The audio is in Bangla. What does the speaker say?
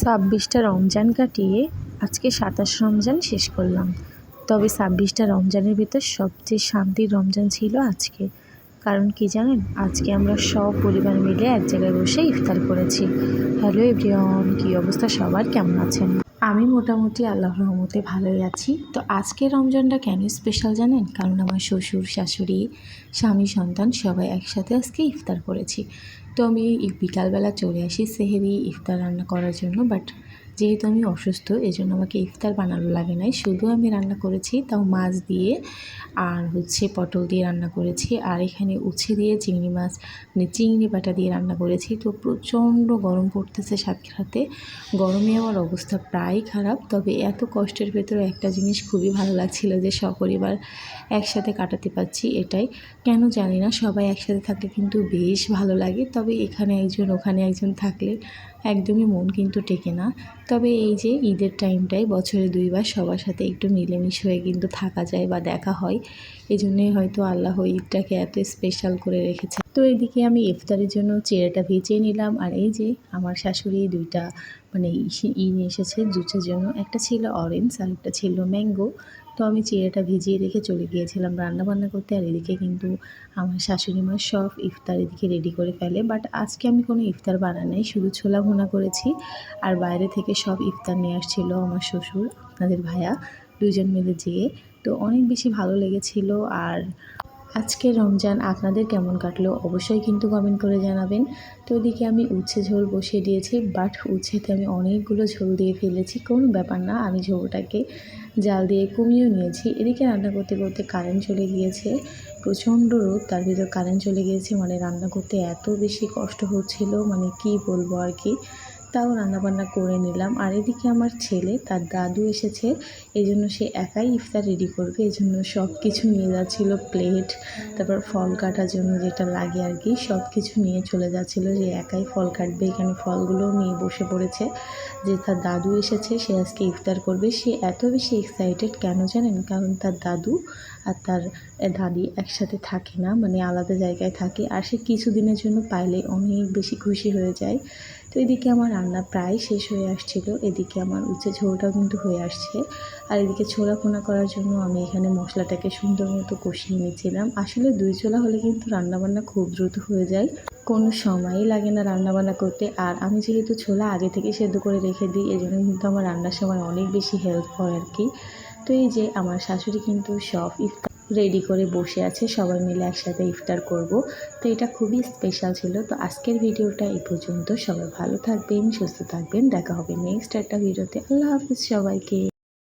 26টা রমজান কাটিয়ে আজকে 27 রমজান শেষ করলাম। তবে 26টা রমজানের ভিতর সবচেয়ে শান্তির রমজান ছিল আজকে। কারণ কি জানেন, আজকে আমরা সব পরিবার মিলে এক জায়গায় বসে ইফতার করেছি। হ্যালো এভরিওয়ান, কী অবস্থা সবার, কেমন আছেন? আমি মোটামুটি আল্লাহর রহমতে ভালোই আছি। তো আজকে রমজানটা কেন স্পেশাল জানেন? কারণ আমার শ্বশুর শাশুড়ি, স্বামী, সন্তান সবাই একসাথে আজকে ইফতার করেছি। তো আমি বিকালবেলা চলে আসি সেহেরি ইফতার রান্না করার জন্য, বাট যেহেতু আমি অসুস্থ এজন্য আমাকে ইফতার বানানো লাগে নাই, শুধু আমি রান্না করেছি, তাও মাছ দিয়ে আর পটল দিয়ে রান্না করেছি। আর এখানে উচ্ছে দিয়ে চিংড়ি মাছ মানে চিংড়ি বাটা দিয়ে রান্না করেছি। তো প্রচণ্ড গরম পড়তেছে, সাথে সাথে গরমে আমার অবস্থা প্রায় খারাপ। তবে এত কষ্টের ভেতরে একটা জিনিস খুবই ভালো লাগছিল যে সপরিবার একসাথে কাটাতে পারছি, এটাই। কেন জানি না, সবাই একসাথে থাকলে কিন্তু বেশ ভালো লাগে। তবে এখানে একজন ওখানে একজন থাকলে একদমই মন কিন্তু টেকে না। তবে এই যে ঈদের টাইমটায় বছরে 2 বার সবার সাথে একটু মিলেমিশে হয়ে কিন্তু থাকা যায় বা দেখা হয়, এই জন্যই হয়তো আল্লাহ ঈদটাকে এত স্পেশাল করে রেখেছে। তো এদিকে আমি ইফতারের জন্য চিড়েটা ভিজিয়ে নিলাম। আর এই যে আমার শাশুড়ি 2টা মানে নিয়ে এসেছে জুসের জন্য, একটা ছিল অরেঞ্জ আর একটা ছিল ম্যাঙ্গো। তো আমি চিড়েটা ভিজিয়ে রেখে চলে গিয়েছিলাম রান্নাবান্না করতে। আর এদিকে কিন্তু আমার শাশুড়ি মা সব ইফতার এদিকে রেডি করে ফেলে। বাট আজকে আমি কোনো ইফতার বানাই, শুধু ছোলা ভুনা করেছি। আর বাইরে থেকে সব ইফতার নিয়ে আসছিল আমার শ্বশুর, আপনাদের ভাইয়া, 2জন মিলে যেয়ে। তো অনেক বেশি ভালো লেগেছিল। আর আজকে রমজান আপনাদের কেমন কাটলো অবশ্যই কিন্তু কমেন্ট করে জানাবেন। তো এদিকে আমি উচ্ছে ঝোল বসিয়ে দিয়েছি, বাট উচ্ছেতে আমি অনেকগুলো ঝোল দিয়ে ফেলেছি, কোনো ব্যাপার না, আমি ঝোলটাকে জাল দিয়ে কমিয়েও নিয়েছি। এদিকে রান্না করতে করতে কারেন্ট চলে গিয়েছে, প্রচণ্ড রোদ, তার ভিতর কারেন্ট চলে গিয়েছে, মানে রান্না করতে এত বেশি কষ্ট হচ্ছিল, মানে কি বলবো আর কি। তাও রান্নাবান্না করে নিলাম। আর এদিকে আমার ছেলে, তার দাদু এসেছে, এই জন্য সে একাই ইফতার রেডি করবে, এই জন্য সব কিছু নিয়ে যাচ্ছিল, প্লেট, তারপর ফল কাটার জন্য যেটা লাগে আর কি, সব কিছু নিয়ে চলে যাচ্ছিলো, যে একাই ফল কাটবে। এখানে ফলগুলো নিয়ে বসে পড়েছে, যে তার দাদু এসেছে, সে আজকে ইফতার করবে। সে এত বেশি এক্সাইটেড কেন জানেন? কারণ তার দাদু আর তার দাদি একসাথে থাকে না, মানে আলাদা জায়গায় থাকে। আর সে কিছুদিনের জন্য পাইলে অনেক বেশি খুশি হয়ে যায়। তো এদিকে আমার রান্না প্রায় শেষ হয়ে আসছিল, এদিকে আমার উচ্ছে ঝোলটাও কিন্তু হয়ে আসছে। আর এদিকে ছোলা ভুনা করার জন্য আমি এখানে মশলাটাকে সুন্দর মতো কষিয়ে নিয়েছিলাম। আসলে 2 ছোলা হলে কিন্তু রান্নাবান্না খুব দ্রুত হয়ে যায়, কোনো সময়ই লাগে না রান্নাবান্না করতে। আর আমি যেহেতু ছোলা আগে থেকে সেদ্ধ করে রেখে দিই, এই জন্য কিন্তু আমার রান্নার সময় অনেক বেশি হেল্প হয় আর কি। তো এই যে আমার শাশুড়ি কিন্তু সব ইফতার রেডি করে বসে আছে, সবাই মিলে একসাথে ইফতার করব। তো এটা খুবই স্পেশাল ছিল। তো আজকের ভিডিওটা এই পর্যন্ত, সবাই ভালো থাকবেন, সুস্থ থাকবেন, দেখা হবে নেক্সট একটা ভিডিওতে। আল্লাহ হাফিজ সবাইকে।